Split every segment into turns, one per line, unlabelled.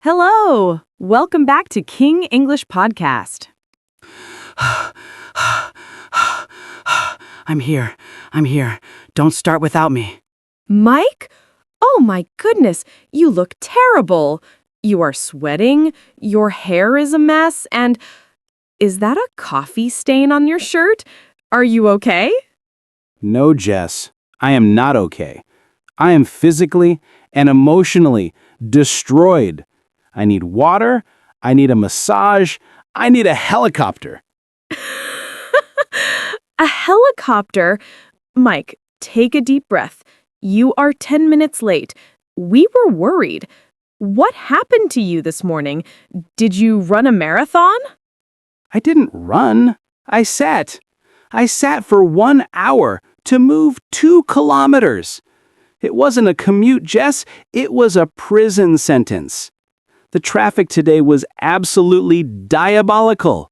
Hello! Welcome back to King English Podcast.
I'm here. Don't start without me.
Mike? Oh my goodness, you look terrible. You are sweating, your hair is a mess, and is that a coffee stain on your shirt? Are you okay?
No, Jess. I am not okay. I am physically and emotionally destroyed. I need water. I need a massage. I need a helicopter.
A helicopter? Mike, take a deep breath. You are 10 minutes late. We were worried. What happened to you this morning? Did you run a marathon?
I didn't run. I sat. I sat for 1 hour to move 2 kilometers. It wasn't a commute, Jess. It was a prison sentence. The traffic today was absolutely diabolical.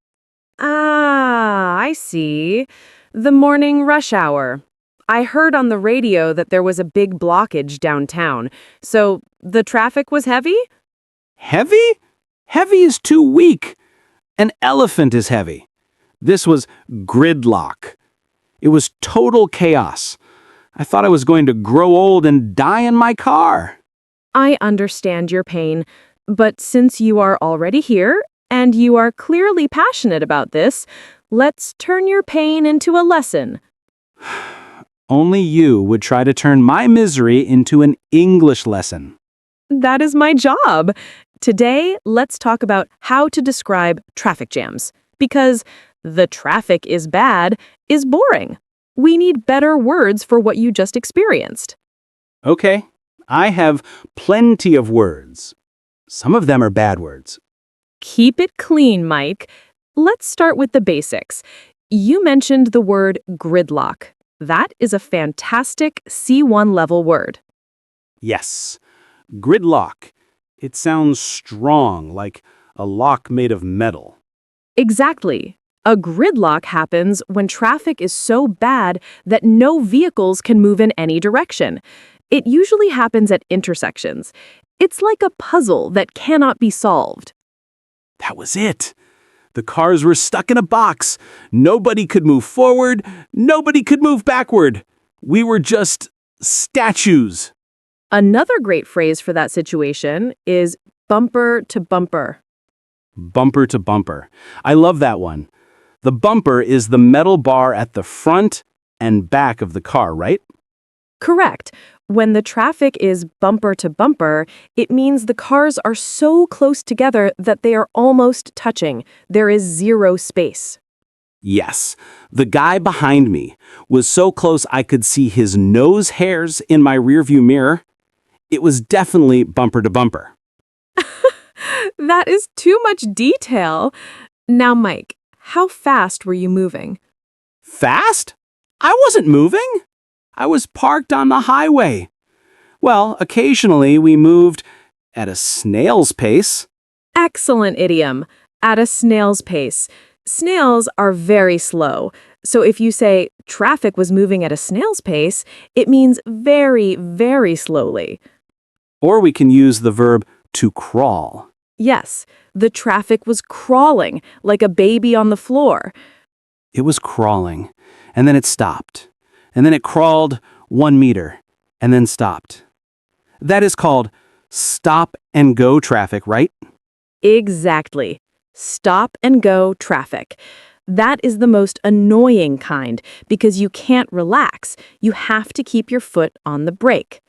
Ah, I see. The morning rush hour. I heard on the radio that there was a big blockage downtown. So the traffic was heavy?
Heavy? Heavy is too weak. An elephant is heavy. This was gridlock. It was total chaos. I thought I was going to grow old and die in my car.
I understand your pain, but since you are already here and you are clearly passionate about this, let's turn your pain into a lesson.
Only you would try to turn my misery into an English lesson.
That is my job. Today, let's talk about how to describe traffic jams, because the traffic is bad is boring. We need better words for what you just experienced.
Okay, I have plenty of words. Some of them are bad words.
Keep it clean, Mike. Let's start with the basics. You mentioned the word gridlock. That is a fantastic C1 level word.
Yes, gridlock. It sounds strong, like a lock made of metal.
Exactly. A gridlock happens when traffic is so bad that no vehicles can move in any direction. It usually happens at intersections. It's like a puzzle that cannot be solved.
That was it. The cars were stuck in a box. Nobody could move forward. Nobody could move backward. We were just statues.
Another great phrase for that situation is bumper to bumper.
Bumper to bumper. I love that one. The bumper is the metal bar at the front and back of the car, right?
Correct. When the traffic is bumper to bumper, it means the cars are so close together that they are almost touching. There is zero space.
Yes. The guy behind me was so close I could see his nose hairs in my rearview mirror. It was definitely bumper to bumper.
That is too much detail. Now, Mike, how fast were you moving?
Fast? I wasn't moving. I was parked on the highway. Well, occasionally we moved at a snail's pace.
Excellent idiom. At a snail's pace. Snails are very slow. So if you say traffic was moving at a snail's pace, it means very, very slowly.
Or we can use the verb to crawl.
Yes, the traffic was crawling like a baby on the floor.
It was crawling, and then it stopped. And then it crawled 1 meter, and then stopped. That is called stop and go traffic, right?
Exactly. Stop and go traffic. That is the most annoying kind because you can't relax. You have to keep your foot on the brake.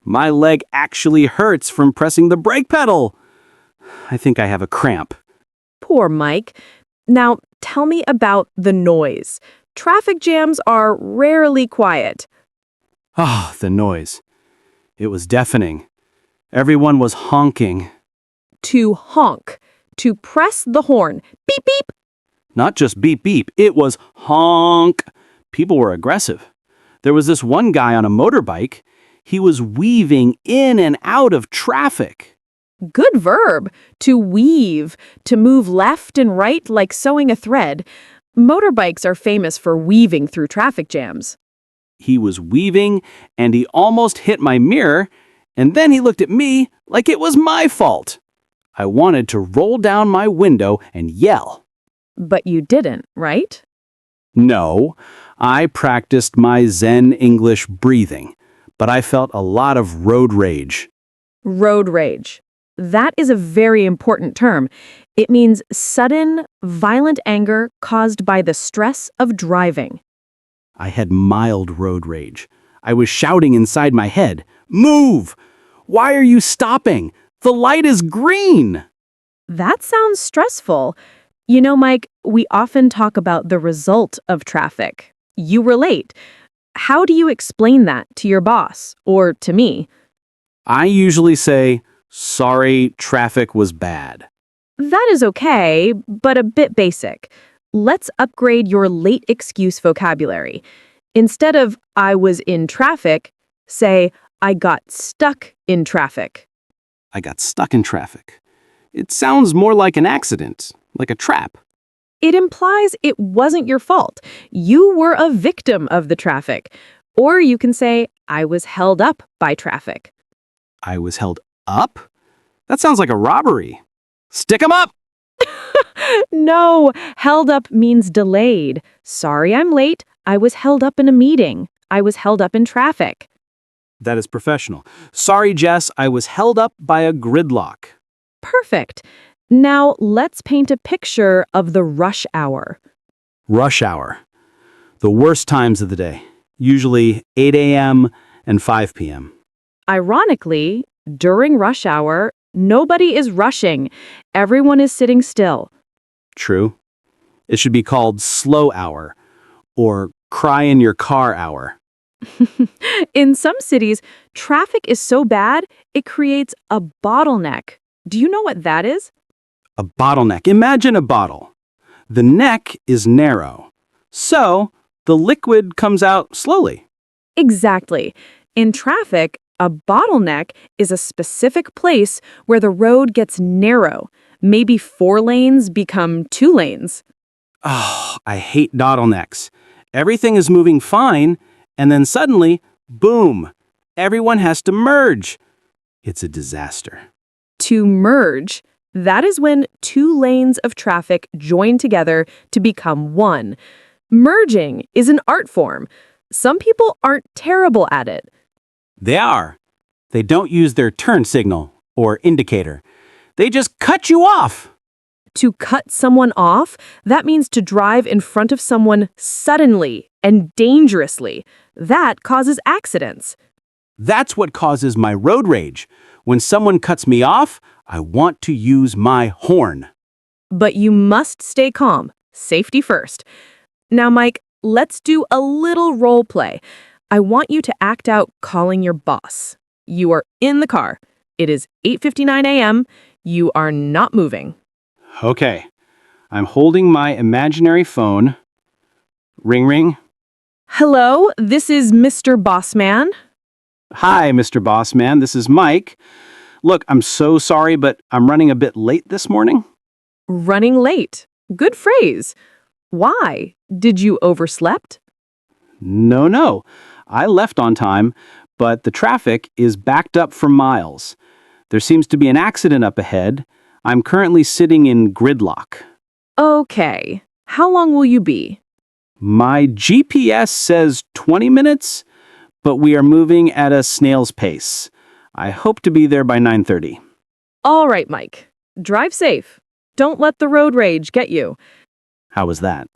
My leg actually hurts from pressing the brake pedal. I think I have a cramp.
Poor Mike. Now, tell me about the noise. Traffic jams are rarely quiet.
Ah, the noise. It was deafening. Everyone was honking.
To honk. To press the horn. Beep, beep.
Not just beep beep, it was honk. People were aggressive. There was this one guy on a motorbike. He was weaving in and out of traffic.
Good verb. To weave. To move left and right like sewing a thread. Motorbikes are famous for weaving through traffic jams.
He was weaving, and he almost hit my mirror, and then he looked at me like it was my fault. I wanted to roll down my window and yell.
But you didn't, right?
No, I practiced my Zen English breathing, but I felt a lot of road rage.
Road rage. That is a very important term. It means sudden, violent anger caused by the stress of driving.
I had mild road rage. I was shouting inside my head, "Move! Why are you stopping? The light is green!"
That sounds stressful. You know, Mike, we often talk about the result of traffic. You were late. How do you explain that to your boss or to me?
I usually say, "Sorry, traffic was bad."
That is okay, but a bit basic. Let's upgrade your late excuse vocabulary. Instead of I was in traffic, say I got stuck in traffic.
I got stuck in traffic. It sounds more like an accident, like a trap.
It implies it wasn't your fault. You were a victim of the traffic. Or you can say I was held up by traffic.
I was held up? That sounds like a robbery. Stick 'em up!
No, held up means delayed. Sorry I'm late. I was held up in a meeting. I was held up in traffic.
That is professional. Sorry, Jess, I was held up by a gridlock.
Perfect. Now let's paint a picture of the rush hour.
Rush hour. The worst times of the day. Usually 8 a.m. and 5 p.m.
Ironically, during rush hour, nobody is rushing. Everyone is sitting still.
True. It should be called slow hour or cry in your car hour.
In some cities, traffic is so bad, it creates a bottleneck. Do you know what that is?
A bottleneck. Imagine a bottle. The neck is narrow, so the liquid comes out slowly.
Exactly. In traffic, a bottleneck is a specific place where the road gets narrow. Maybe 4 lanes become 2 lanes.
Oh, I hate bottlenecks. Everything is moving fine, and then suddenly, boom, everyone has to merge. It's a disaster.
To merge, that is when 2 lanes of traffic join together to become one. Merging is an art form. Some people aren't terrible at it.
They are. They don't use their turn signal or indicator. They just cut you off.
To cut someone off, that means to drive in front of someone suddenly and dangerously. That causes accidents.
That's what causes my road rage. When someone cuts me off, I want to use my horn.
But you must stay calm. Safety first. Now, Mike, let's do a little role play. I want you to act out calling your boss. You are in the car. It is 8:59 a.m. You are not moving.
Okay. I'm holding my imaginary phone. Ring, ring.
Hello, this is Mr. Bossman.
Hi, Mr. Bossman. This is Mike. Look, I'm so sorry, but I'm running a bit late this morning.
Running late. Good phrase. Why? Did you overslept?
No. I left on time, but the traffic is backed up for miles. There seems to be an accident up ahead. I'm currently sitting in gridlock.
Okay. How long will you be?
My GPS says 20 minutes, but we are moving at a snail's pace. I hope to be there by 9:30.
All right, Mike. Drive safe. Don't let the road rage get you.
How was that?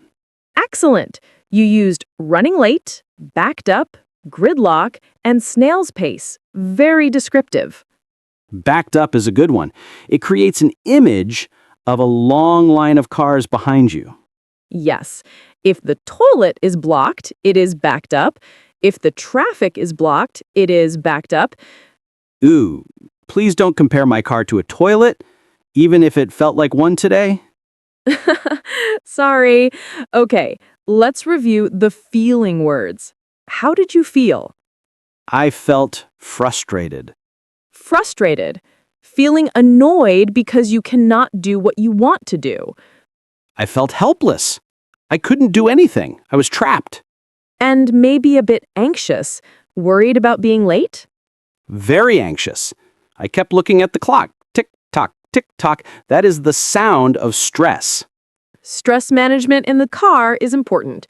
Excellent. You used running late, backed up, gridlock, and snail's pace. Very descriptive.
Backed up is a good one. It creates an image of a long line of cars behind you.
Yes. If the toilet is blocked, it is backed up. If the traffic is blocked, it is backed up.
Ooh, please don't compare my car to a toilet, even if it felt like one today.
Sorry. Okay, let's review the feeling words. How did you feel?
I felt frustrated.
Frustrated. Feeling annoyed because you cannot do what you want to do.
I felt helpless. I couldn't do anything. I was trapped.
And maybe a bit anxious, worried about being late?
Very anxious. I kept looking at the clock. Tick tock, tick-tock. That is the sound of stress.
Stress management in the car is important.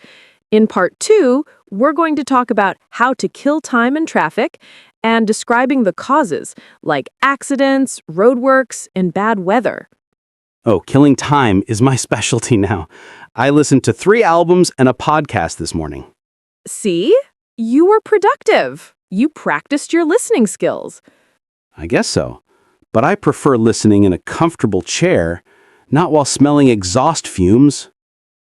In part 2, we're going to talk about how to kill time in traffic and describing the causes, like accidents, roadworks, and bad weather.
Oh, killing time is my specialty now. I listened to 3 albums and a podcast this morning.
See? You were productive. You practiced your listening skills.
I guess so. But I prefer listening in a comfortable chair, not while smelling exhaust fumes.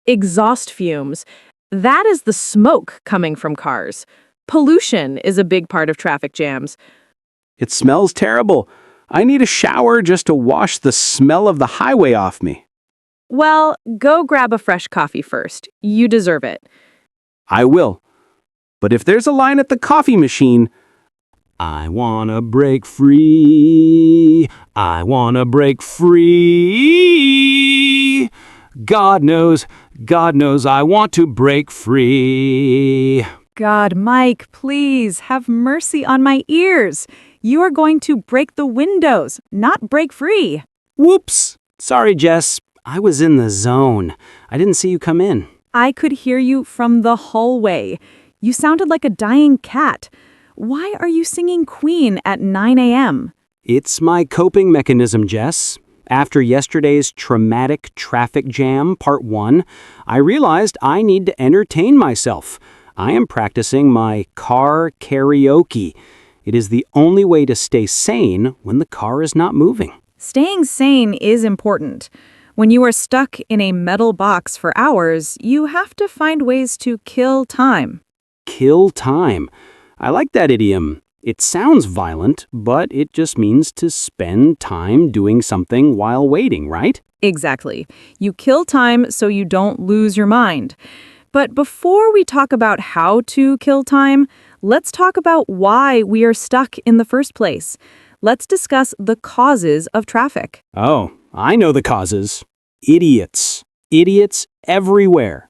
Exhaust fumes. That is the smoke coming from cars. Pollution is a big part of traffic jams.
It smells terrible. I need a shower just to wash the smell of the highway off me.
Well, go grab a fresh coffee first. You deserve it.
I will. But if there's a line at the coffee machine, I wanna break free. I wanna break free. God knows I want to break free.
God, Mike, please have mercy on my ears. You are going to break the windows, not break free.
Whoops. Sorry, Jess. I was in the zone. I didn't see you come in.
I could hear you from the hallway. You sounded like a dying cat. Why are you singing Queen at 9 a.m.?
It's my coping mechanism, Jess. After yesterday's traumatic traffic jam, part 1, I realized I need to entertain myself. I am practicing my car karaoke. It is the only way to stay sane when the car is not moving.
Staying sane is important. When you are stuck in a metal box for hours, you have to find ways to kill time.
Kill time. I like that idiom. It sounds violent, but it just means to spend time doing something while waiting, right?
Exactly. You kill time so you don't lose your mind. But before we talk about how to kill time, let's talk about why we are stuck in the first place. Let's discuss the causes of traffic.
Oh, I know the causes. Idiots. Idiots everywhere.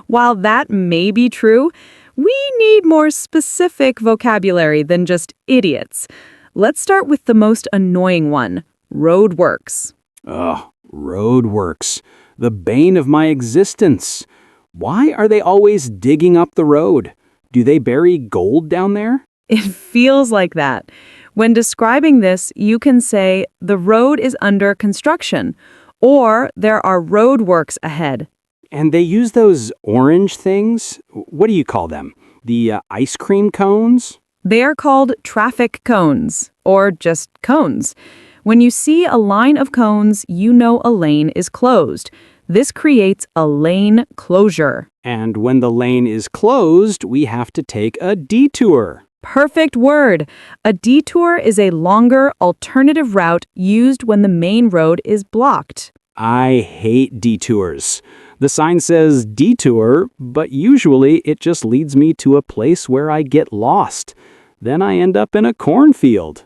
While that may be true, we need more specific vocabulary than just idiots. Let's start with the most annoying one, roadworks.
Ugh, roadworks. The bane of my existence. Why are they always digging up the road? Do they bury gold down there?
It feels like that. When describing this, you can say, the road is under construction, or there are roadworks ahead.
And they use those orange things? What do you call them? The ice cream cones?
They are called traffic cones, or just cones. When you see a line of cones, you know a lane is closed. This creates a lane closure.
And when the lane is closed, we have to take a detour.
Perfect word. A detour is a longer alternative route used when the main road is blocked.
I hate detours. The sign says detour, but usually it just leads me to a place where I get lost. Then I end up in a cornfield.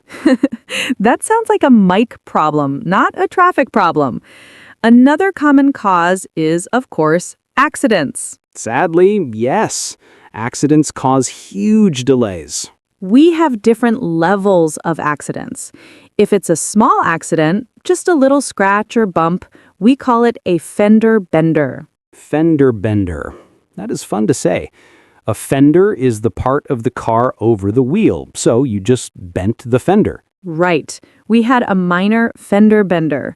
That sounds like a Mike problem, not a traffic problem. Another common cause is, of course, accidents.
Sadly, yes. Accidents cause huge delays.
We have different levels of accidents. If it's a small accident, just a little scratch or bump, we call it a fender bender.
Fender bender. That is fun to say. A fender is the part of the car over the wheel, so you just bent the fender.
Right. We had a minor fender bender.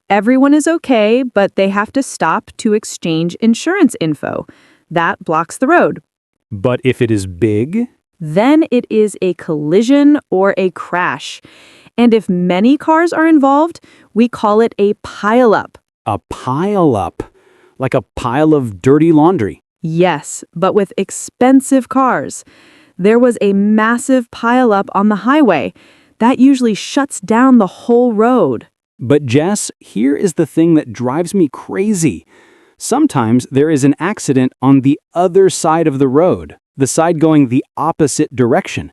Everyone is okay, but they have to stop to exchange insurance info. That blocks the road.
But if it is big?
Then it is a collision or a crash. And if many cars are involved, we call it a pileup.
A pile-up. Like a pile of dirty laundry.
Yes, but with expensive cars. There was a massive pileup on the highway. That usually shuts down the whole road.
But Jess, here is the thing that drives me crazy. Sometimes there is an accident on the other side of the road, the side going the opposite direction.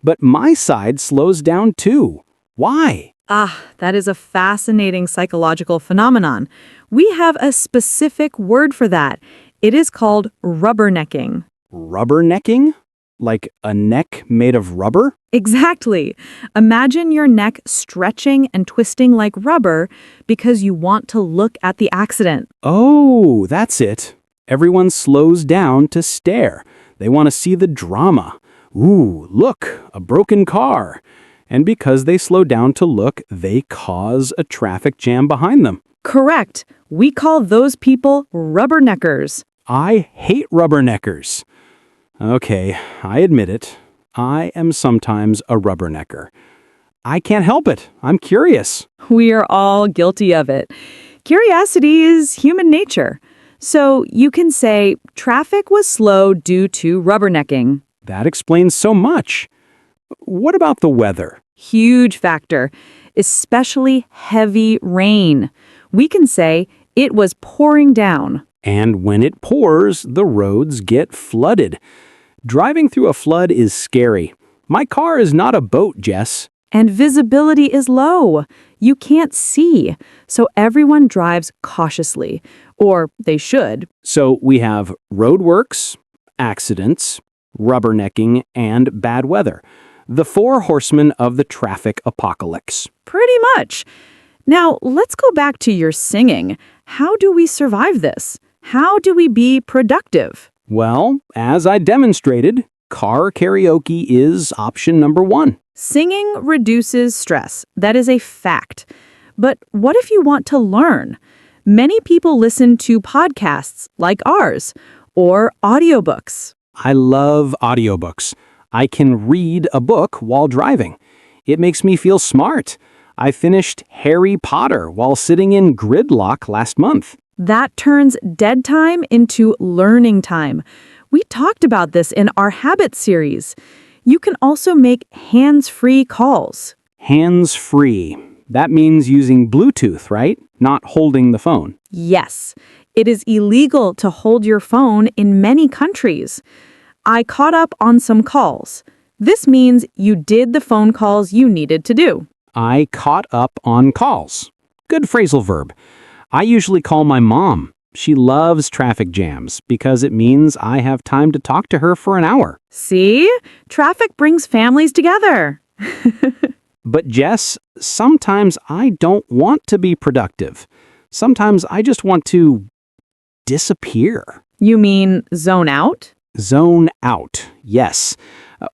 But my side slows down too. Why?
That is a fascinating psychological phenomenon. We have a specific word for that. It is called rubbernecking.
Rubbernecking? Like a neck made of rubber?
Exactly. Imagine your neck stretching and twisting like rubber because you want to look at the accident.
Oh, that's it. Everyone slows down to stare. They want to see the drama. Ooh, look, a broken car. And because they slow down to look, they cause a traffic jam behind them.
Correct. We call those people rubberneckers.
I hate rubberneckers. Okay, I admit it. I am sometimes a rubbernecker. I can't help it. I'm curious.
We are all guilty of it. Curiosity is human nature. So you can say traffic was slow due to rubbernecking.
That explains so much. What about the weather?
Huge factor, especially heavy rain. We can say it was pouring down.
And when it pours, the roads get flooded. Driving through a flood is scary. My car is not a boat, Jess.
And visibility is low. You can't see. So everyone drives cautiously. Or they should.
So we have roadworks, accidents, rubbernecking, and bad weather. The four horsemen of the traffic apocalypse.
Pretty much. Now, let's go back to your singing. How do we survive this? How do we be productive?
Well, as I demonstrated, car karaoke is option number 1.
Singing reduces stress. That is a fact. But what if you want to learn? Many people listen to podcasts like ours or audiobooks.
I love audiobooks. I can read a book while driving. It makes me feel smart. I finished Harry Potter while sitting in gridlock last month.
That turns dead time into learning time. We talked about this in our Habits series. You can also make hands-free calls.
Hands-free. That means using Bluetooth, right? Not holding the phone.
Yes, it is illegal to hold your phone in many countries. I caught up on some calls. This means you did the phone calls you needed to do.
I caught up on calls. Good phrasal verb. I usually call my mom. She loves traffic jams because it means I have time to talk to her for an hour.
See? Traffic brings families together.
But Jess, sometimes I don't want to be productive. Sometimes I just want to disappear.
You mean zone out?
Zone out, yes.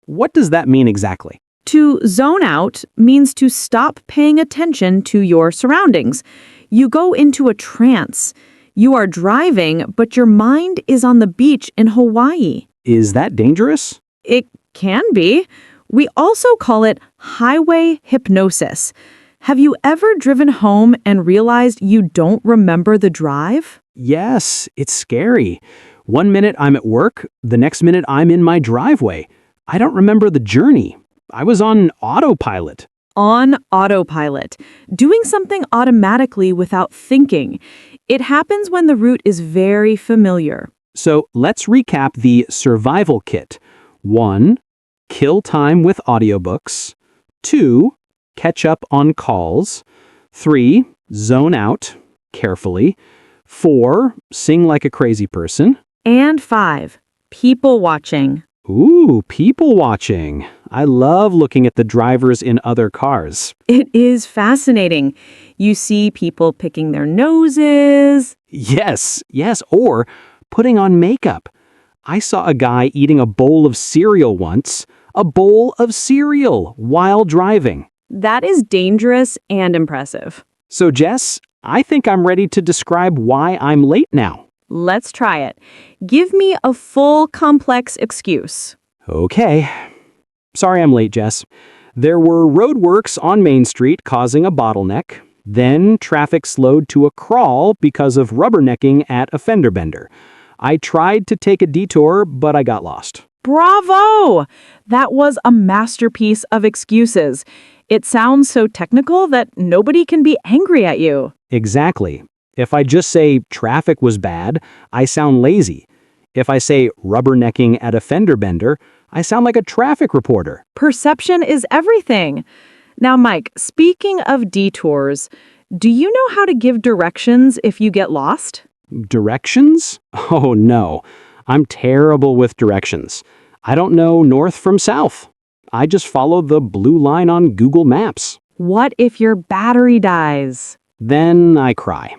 What does that mean exactly?
To zone out means to stop paying attention to your surroundings. You go into a trance. You are driving, but your mind is on the beach in Hawaii.
Is that dangerous?
It can be. We also call it highway hypnosis. Have you ever driven home and realized you don't remember the drive?
Yes, it's scary. 1 minute I'm at work, the next minute I'm in my driveway. I don't remember the journey. I was on autopilot.
On autopilot, doing something automatically without thinking. It happens when the route is very familiar.
So let's recap the survival kit. 1, kill time with audiobooks. 2, catch up on calls. 3, zone out carefully. 4, sing like a crazy person.
And 5, people watching.
Ooh, people watching. I love looking at the drivers in other cars.
It is fascinating. You see people picking their noses.
Yes, or putting on makeup. I saw a guy eating a bowl of cereal once. A bowl of cereal while driving.
That is dangerous and impressive.
So Jess, I think I'm ready to describe why I'm late now.
Let's try it. Give me a full complex excuse.
Okay. Sorry I'm late, Jess. There were roadworks on Main Street causing a bottleneck. Then traffic slowed to a crawl because of rubbernecking at a fender bender. I tried to take a detour, but I got lost.
Bravo! That was a masterpiece of excuses. It sounds so technical that nobody can be angry at you.
Exactly. If I just say traffic was bad, I sound lazy. If I say rubbernecking at a fender bender, I sound like a traffic reporter.
Perception is everything. Now, Mike, speaking of detours, do you know how to give directions if you get lost?
Directions? Oh no, I'm terrible with directions. I don't know north from south. I just follow the blue line on Google Maps.
What if your battery dies?
Then I cry.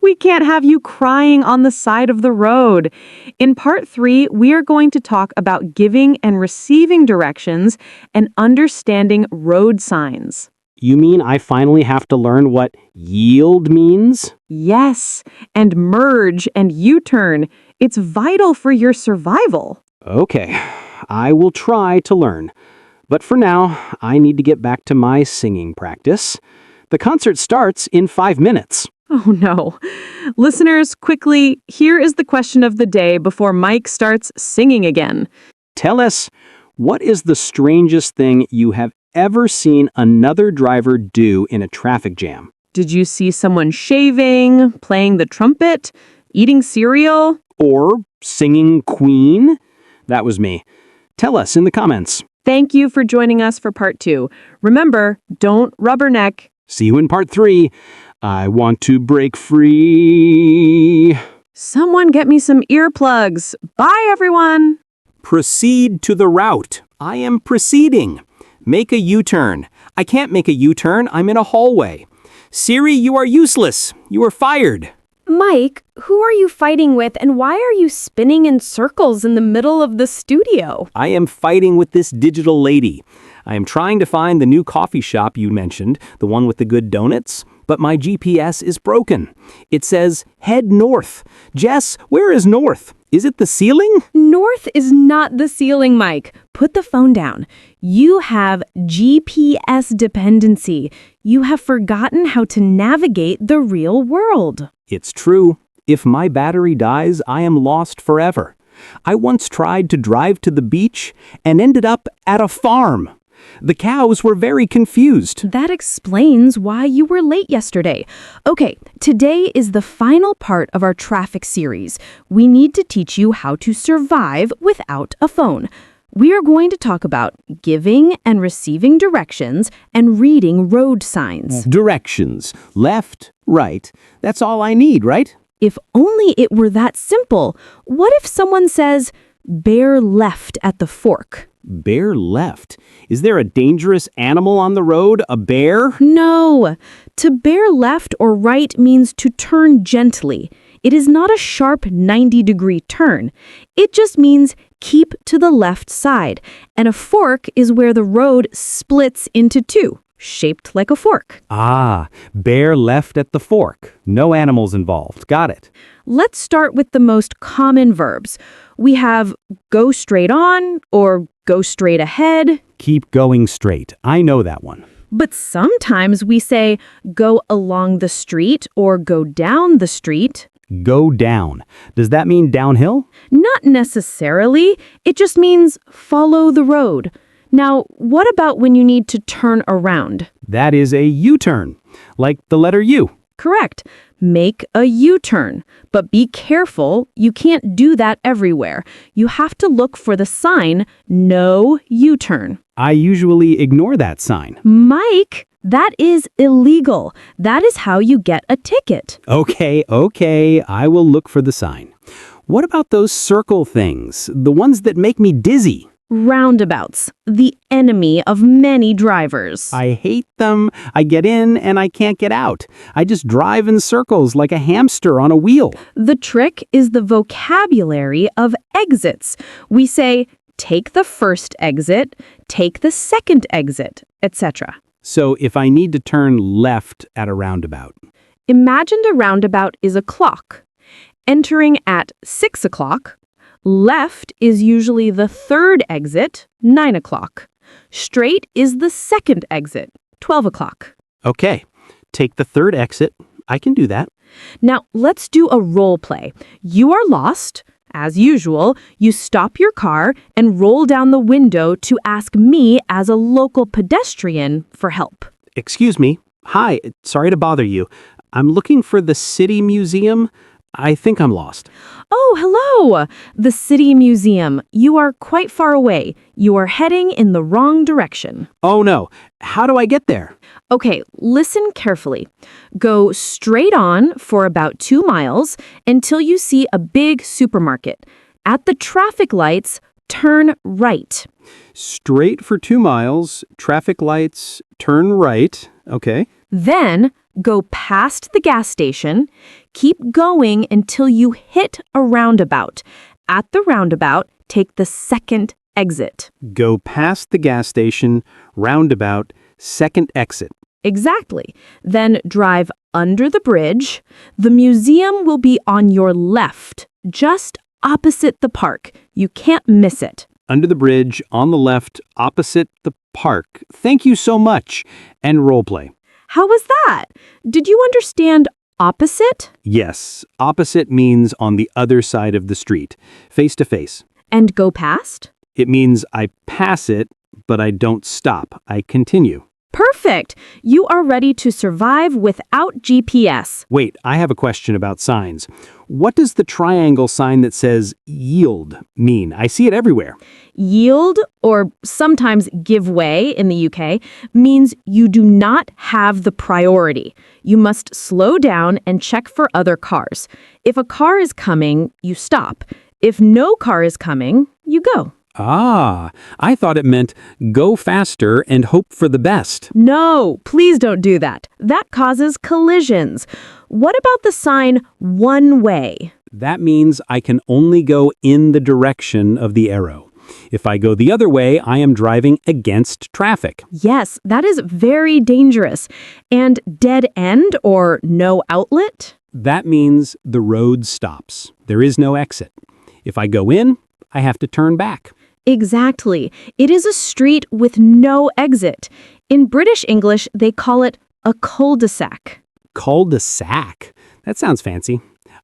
We can't have you crying on the side of the road. In part 3, we are going to talk about giving and receiving directions and understanding road signs.
You mean I finally have to learn what yield means?
Yes, and merge and U-turn. It's vital for your survival.
Okay, I will try to learn. But for now, I need to get back to my singing practice. The concert starts in 5 minutes.
Oh no. Listeners, quickly, here is the question of the day before Mike starts singing again.
Tell us, what is the strangest thing you have ever seen another driver do in a traffic jam?
Did you see someone shaving, playing the trumpet, eating cereal?
Or singing Queen? That was me. Tell us in the comments.
Thank you for joining us for part 2. Remember, don't rubberneck.
See you in part 3. I want to break free.
Someone get me some earplugs. Bye, everyone.
Proceed to the route. I am proceeding. Make a U-turn. I can't make a U-turn. I'm in a hallway. Siri, you are useless. You are fired.
Mike, who are you fighting with and why are you spinning in circles in the middle of the studio?
I am fighting with this digital lady. I am trying to find the new coffee shop you mentioned, the one with the good donuts, but my GPS is broken. It says, head north. Jess, where is north? Is it the ceiling?
North is not the ceiling, Mike. Put the phone down. You have GPS dependency. You have forgotten how to navigate the real world.
It's true. If my battery dies, I am lost forever. I once tried to drive to the beach and ended up at a farm. The cows were very confused.
That explains why you were late yesterday. Okay, today is the final part of our traffic series. We need to teach you how to survive without a phone. We are going to talk about giving and receiving directions and reading road signs.
Directions. Left, right. That's all I need, right?
If only it were that simple. What if someone says, bear left at the fork?
Bear left. Is there a dangerous animal on the road? A bear?
No. To bear left or right means to turn gently. It is not a sharp 90-degree turn. It just means keep to the left side. And a fork is where the road splits into two, shaped like a fork.
Ah, bear left at the fork. No animals involved. Got it.
Let's start with the most common verbs. We have go straight on or go straight ahead.
Keep going straight. I know that one.
But sometimes we say go along the street or go down the street.
Go down. Does that mean downhill?
Not necessarily. It just means follow the road. Now, what about when you need to turn around?
That is a U-turn, like the letter U.
Correct. Make a U-turn. But be careful, you can't do that everywhere. You have to look for the sign, no U-turn.
I usually ignore that sign.
Mike, that is illegal. That is how you get a ticket.
Okay, I will look for the sign. What about those circle things, the ones that make me dizzy?
Roundabouts, the enemy of many drivers.
I hate them. I get in and I can't get out. I just drive in circles like a hamster on a wheel.
The trick is the vocabulary of exits. We say, take the first exit, take the second exit, etc.
So if I need to turn left at a roundabout.
Imagine a roundabout is a clock. Entering at 6 o'clock, left is usually the third exit, 9 o'clock. Straight is the second exit, 12 o'clock.
Okay, take the third exit. I can do that.
Now, let's do a role play. You are lost. As usual, you stop your car and roll down the window to ask me as a local pedestrian for help.
Excuse me. Hi, sorry to bother you. I'm looking for the City Museum. I think I'm lost.
Oh, hello! The City Museum. You are quite far away. You are heading in the wrong direction.
Oh no, how do I get there?
Okay, listen carefully. Go straight on for about 2 miles until you see a big supermarket. At the traffic lights, turn right.
Straight for 2 miles, traffic lights, turn right. Okay.
Then go past the gas station. Keep going until you hit a roundabout. At the roundabout, take the second exit.
Go past the gas station, roundabout, second exit.
Exactly. Then drive under the bridge. The museum will be on your left, just opposite the park. You can't miss it.
Under the bridge, on the left, opposite the park. Thank you so much. And role play.
How was that? Did you understand opposite?
Yes, opposite means on the other side of the street, face to face.
And go past?
It means I pass it, but I don't stop. I continue.
Perfect. You are ready to survive without GPS.
Wait, I have a question about signs. What does the triangle sign that says yield mean? I see it everywhere.
Yield, or sometimes give way in the UK, means you do not have the priority. You must slow down and check for other cars. If a car is coming, you stop. If no car is coming, you go.
Ah, I thought it meant go faster and hope for the best.
No, please don't do that. That causes collisions. What about the sign one way?
That means I can only go in the direction of the arrow. If I go the other way, I am driving against traffic.
Yes, that is very dangerous. And dead end or no outlet?
That means the road stops. There is no exit. If I go in, I have to turn back.
Exactly. It is a street with no exit. In British English, they call it a cul-de-sac.
Cul-de-sac? That sounds fancy.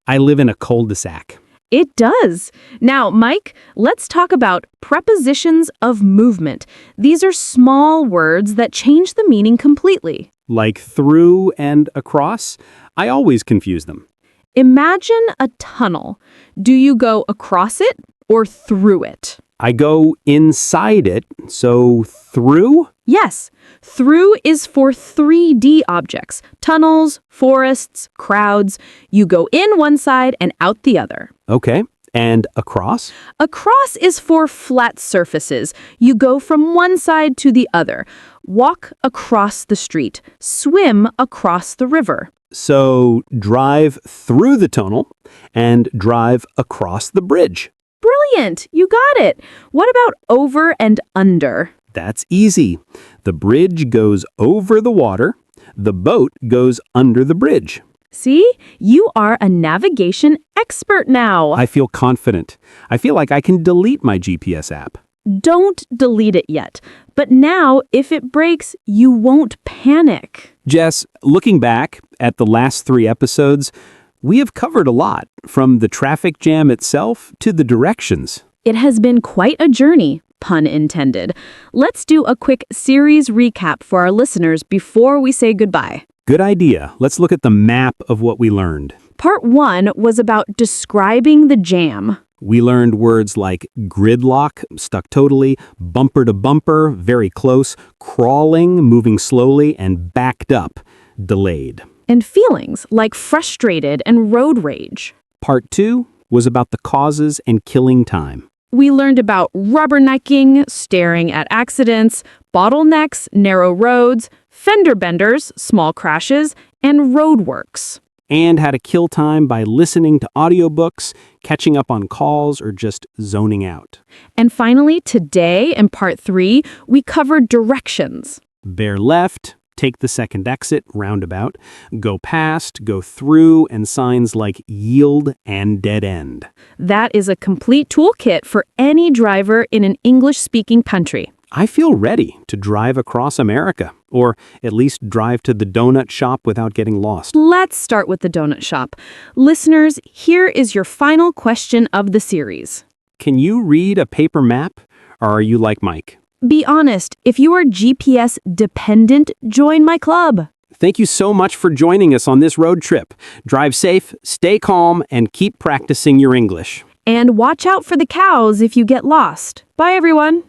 I live in a cul-de-sac.
It does. Now, Mike, let's talk about prepositions of movement. These are small words that change the meaning completely.
Like through and across? I always confuse them.
Imagine a tunnel. Do you go across it or through it?
I go inside it, so through?
Yes, through is for 3D objects, tunnels, forests, crowds. You go in one side and out the other.
Okay, and across?
Across is for flat surfaces. You go from one side to the other. Walk across the street. Swim across the river.
So drive through the tunnel and drive across the bridge.
Brilliant! You got it. What about over and under?
That's easy. The bridge goes over the water. The boat goes under the bridge.
See? You are a navigation expert now.
I feel confident. I feel like I can delete my GPS app.
Don't delete it yet. But now, if it breaks, you won't panic.
Jess, looking back at the last 3 episodes, we have covered a lot, from the traffic jam itself to the directions.
It has been quite a journey, pun intended. Let's do a quick series recap for our listeners before we say goodbye.
Good idea. Let's look at the map of what we learned.
Part 1 was about describing the jam.
We learned words like gridlock, stuck totally, bumper to bumper, very close, crawling, moving slowly, and backed up, delayed.
And feelings like frustrated and road rage.
Part 2 was about the causes and killing time.
We learned about rubbernecking, staring at accidents, bottlenecks, narrow roads, fender benders, small crashes, and roadworks.
And how to kill time by listening to audiobooks, catching up on calls, or just zoning out.
And finally, today in part 3, we covered directions.
Bear left, take the second exit, roundabout, go past, go through, and signs like yield and dead end.
That is a complete toolkit for any driver in an English-speaking country.
I feel ready to drive across America, or at least drive to the donut shop without getting lost.
Let's start with the donut shop. Listeners, here is your final question of the series.
Can you read a paper map, or are you like Mike?
Be honest, if you are GPS dependent, join my club.
Thank you so much for joining us on this road trip. Drive safe, stay calm, and keep practicing your English.
And watch out for the cows if you get lost. Bye, everyone.